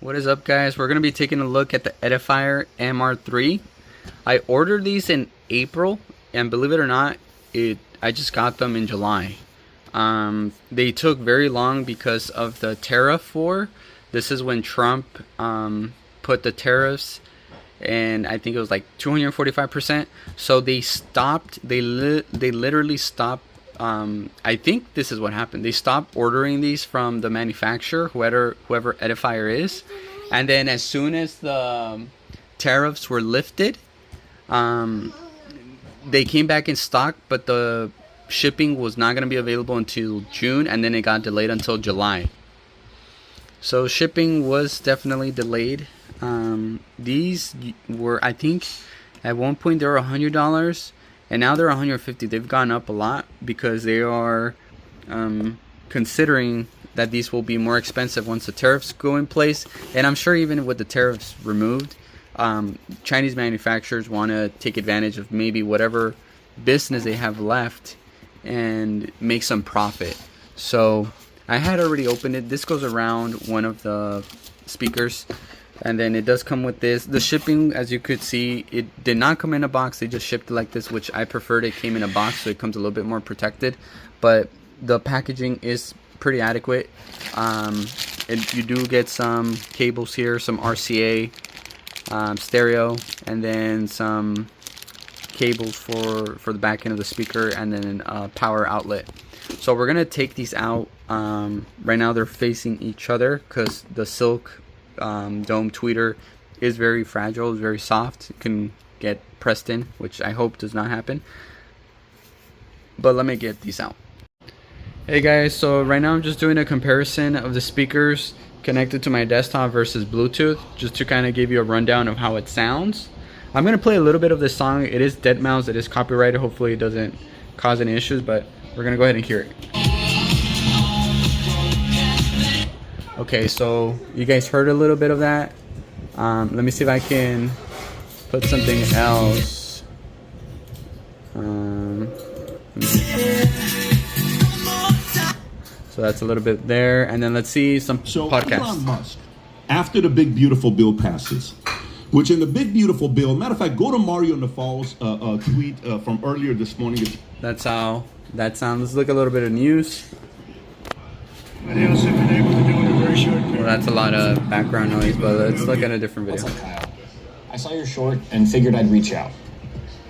What is up, guys? We're going to be taking a look at the Edifier MR3. I ordered these in April, and believe it or not, I just got them in July. They took very long because of the tariff war. This is when Trump put the tariffs, and I think it was like 245%. So they stopped. They literally stopped. I think this is what happened. They stopped ordering these from the manufacturer, whoever Edifier is, and then as soon as the tariffs were lifted, they came back in stock, but the shipping was not going to be available until June, and then it got delayed until July. So shipping was definitely delayed. These were, I think, at one point they were $100. And now they're $150. They've gone up a lot because they are considering that these will be more expensive once the tariffs go in place. And I'm sure even with the tariffs removed, Chinese manufacturers want to take advantage of maybe whatever business they have left and make some profit. So I had already opened it. This goes around one of the speakers. And then it does come with this. The shipping, as you could see, it did not come in a box. They just shipped it like this, which I preferred. It came in a box, so it comes a little bit more protected. But the packaging is pretty adequate. You do get some cables here, some RCA, stereo, and then some cables for the back end of the speaker, and then a power outlet. So we're gonna take these out. Right now they're facing each other because the silk dome tweeter is very fragile, is very soft. It can get pressed in, which I hope does not happen. But let me get these out. Hey guys, so right now I'm just doing a comparison of the speakers connected to my desktop versus Bluetooth, just to kind of give you a rundown of how it sounds. I'm going to play a little bit of this song. It is deadmau5, it is copyrighted. Hopefully it doesn't cause any issues, but we're going to go ahead and hear it. Okay, so you guys heard a little bit of that. Let me see if I can put something else. So that's a little bit there, and then let's see some podcasts. Elon Musk, after the big beautiful bill passes, which in the big beautiful bill, matter of fact, go to Mario Naval's tweet from earlier this morning. That's how that sounds. Let's look at a little bit of news. Well, that's a lot of background noise, but let's look at a different video. What's up, Kyle? I saw your short and figured I'd reach out.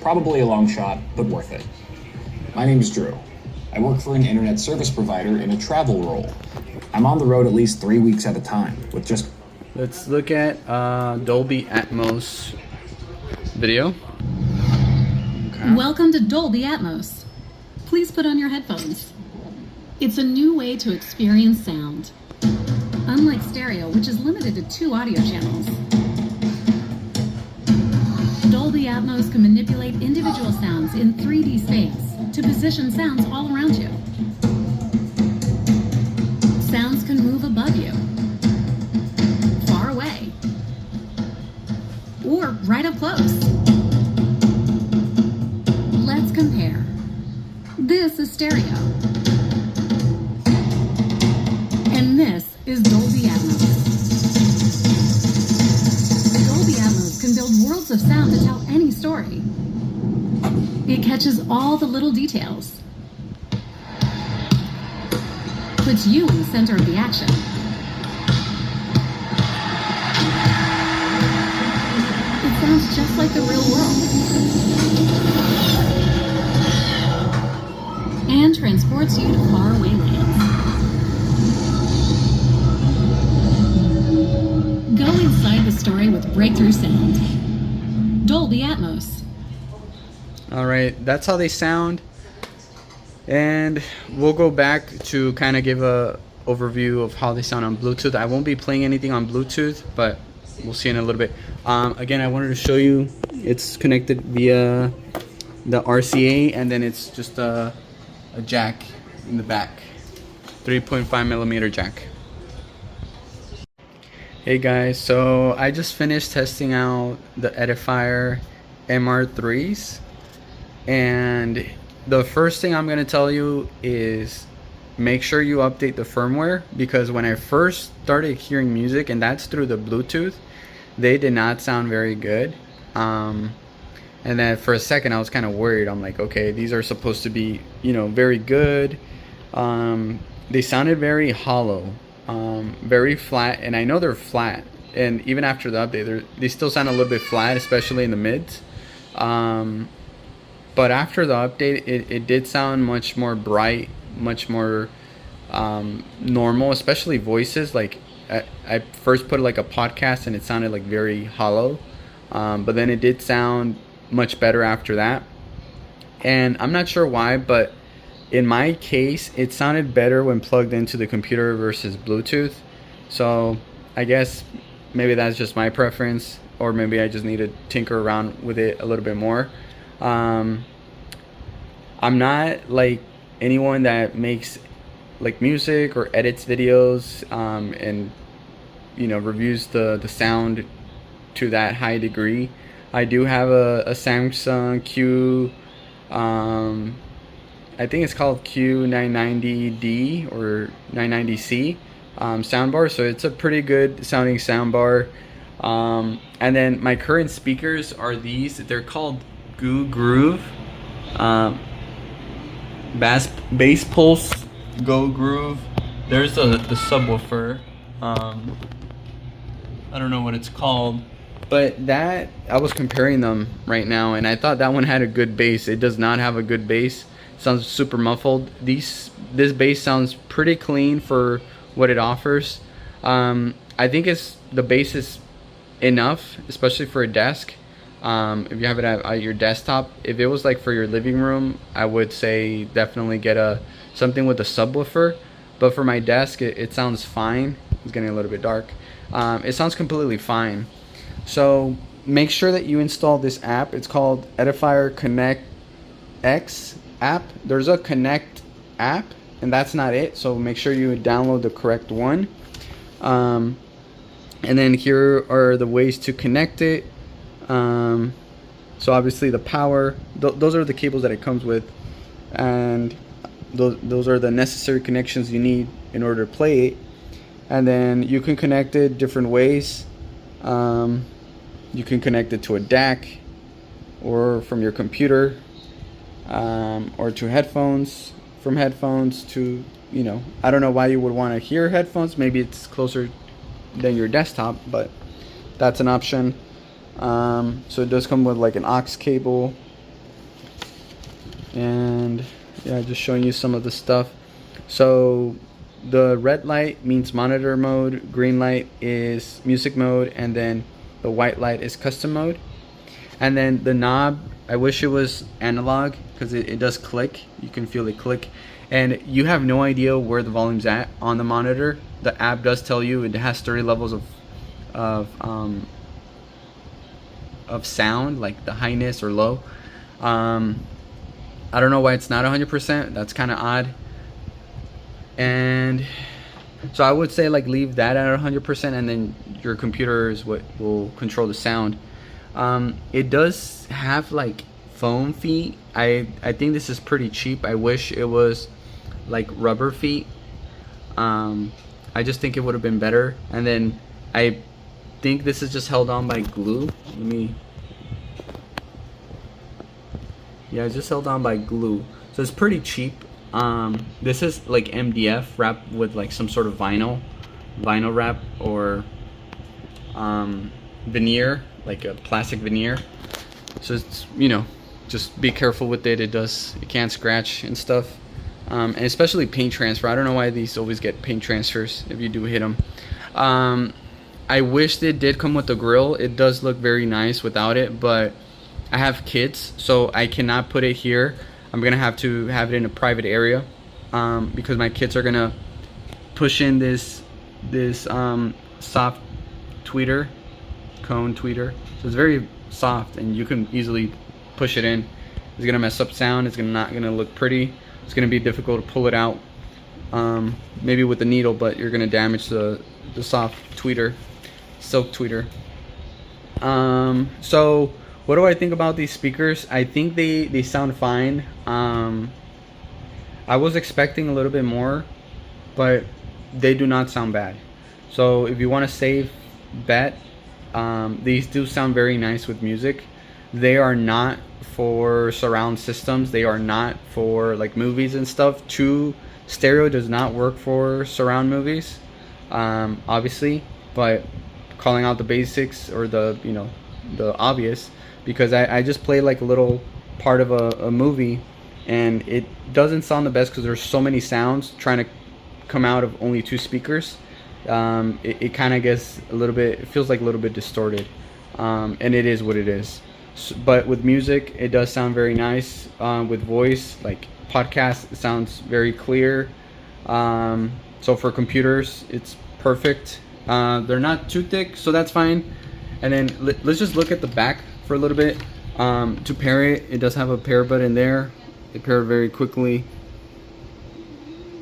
Probably a long shot, but worth it. My name is Drew. I work for an internet service provider in a travel role. I'm on the road at least 3 weeks at a time with just... Let's look at Dolby Atmos video. Okay. Welcome to Dolby Atmos. Please put on your headphones. It's a new way to experience sound. Unlike stereo, which is limited to 2 audio channels, Dolby Atmos can manipulate individual sounds in 3D space to position sounds all around you. Sounds can move above you, far away, or right up close. Let's compare. This is stereo. And this is Dolby Atmos. Dolby Atmos can build worlds of sound to tell any story. It catches all the little details, puts you in the center of the action. It sounds just like the real world, and transports you to faraway lands. Go inside the story with breakthrough sound. Dolby Atmos. Alright, that's how they sound. And we'll go back to kind of give a overview of how they sound on Bluetooth. I won't be playing anything on Bluetooth, but we'll see in a little bit. Again, I wanted to show you it's connected via the RCA, and then it's just a jack in the back. 3.5mm jack. Hey guys, so I just finished testing out the Edifier MR3s, and the first thing I'm going to tell you is make sure you update the firmware, because when I first started hearing music, and that's through the Bluetooth, they did not sound very good. And then for a second I was kind of worried. I'm like, okay, these are supposed to be, very good. They sounded very hollow, very flat, and I know they're flat, and even after the update they still sound a little bit flat, especially in the mids. But after the update, it did sound much more bright, much more normal, especially voices. Like I first put like a podcast and it sounded like very hollow, but then it did sound much better after that. And I'm not sure why, but in my case it sounded better when plugged into the computer versus Bluetooth. So I guess maybe that's just my preference, or maybe I just need to tinker around with it a little bit more. I'm not like anyone that makes like music or edits videos, and reviews the sound to that high degree. I do have a Samsung Q, I think it's called Q990D or 990C soundbar, so it's a pretty good sounding soundbar. And then my current speakers are these. They're called Goo Groove, Bass Pulse Go Groove. There's the subwoofer. I don't know what it's called, but that, I was comparing them right now, and I thought that one had a good bass. It does not have a good bass. It sounds super muffled. This bass sounds pretty clean for what it offers. I think the bass is enough, especially for a desk. If you have it at your desktop. If it was like for your living room, I would say definitely get something with a subwoofer. But for my desk, it sounds fine. It's getting a little bit dark. It sounds completely fine. So make sure that you install this app. It's called Edifier Connect X app. There's a Connect app, and that's not it. So make sure you download the correct one. And then here are the ways to connect it. So obviously the power, those are the cables that it comes with, and those are the necessary connections you need in order to play it. And then you can connect it different ways. You can connect it to a DAC, or from your computer, or to headphones, from headphones to, I don't know why you would want to hear headphones. Maybe it's closer than your desktop, but that's an option. So it does come with like an aux cable, and yeah, just showing you some of the stuff. So the red light means monitor mode, green light is music mode, and then the white light is custom mode. And then the knob, I wish it was analog, because it does click. You can feel it click, and you have no idea where the volume's at on the monitor. The app does tell you it has 30 levels of sound, like the highness or low. I don't know why it's not 100%. That's kind of odd. And so I would say like leave that at 100%, and then your computer is what will control the sound. It does have like foam feet. I think this is pretty cheap. I wish it was like rubber feet. I just think it would have been better. And then I think this is just held on by glue. Yeah, it's just held on by glue. So it's pretty cheap. This is like MDF wrapped with like some sort of vinyl wrap, or veneer, like a plastic veneer. So it's, just be careful with it. It can scratch and stuff. And especially paint transfer. I don't know why these always get paint transfers if you do hit them. I wish it did come with the grill. It does look very nice without it, but I have kids, so I cannot put it here. I'm gonna have to have it in a private area, because my kids are gonna push in this soft tweeter, cone tweeter. So it's very soft, and you can easily push it in. It's gonna mess up sound. It's not gonna look pretty. It's gonna be difficult to pull it out, maybe with the needle, but you're gonna damage the soft tweeter, silk tweeter. So what do I think about these speakers? I think they sound fine. I was expecting a little bit more, but they do not sound bad. So if you want to save bet, these do sound very nice with music. They are not for surround systems. They are not for like movies and stuff. True stereo does not work for surround movies, obviously, but calling out the basics, or the, you know, the obvious, because I just played like a little part of a movie, and it doesn't sound the best because there's so many sounds trying to come out of only 2 speakers. It kind of gets a little bit, it feels like a little bit distorted, and it is what it is. But with music, it does sound very nice. With voice, like podcast, it sounds very clear. So for computers, it's perfect. They're not too thick, so that's fine. And then let's just look at the back for a little bit. To pair it, it does have a pair button there. They pair very quickly.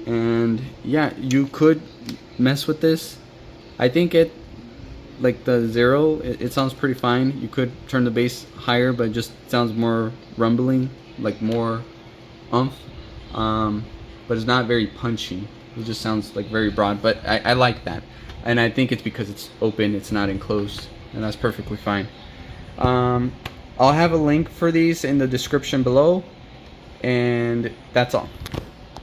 And yeah, you could mess with this. I think it, like the 0, it sounds pretty fine. You could turn the bass higher, but it just sounds more rumbling, like more oomph. But it's not very punchy. It just sounds like very broad, but I like that. And I think it's because it's open, it's not enclosed, and that's perfectly fine. I'll have a link for these in the description below, and that's all.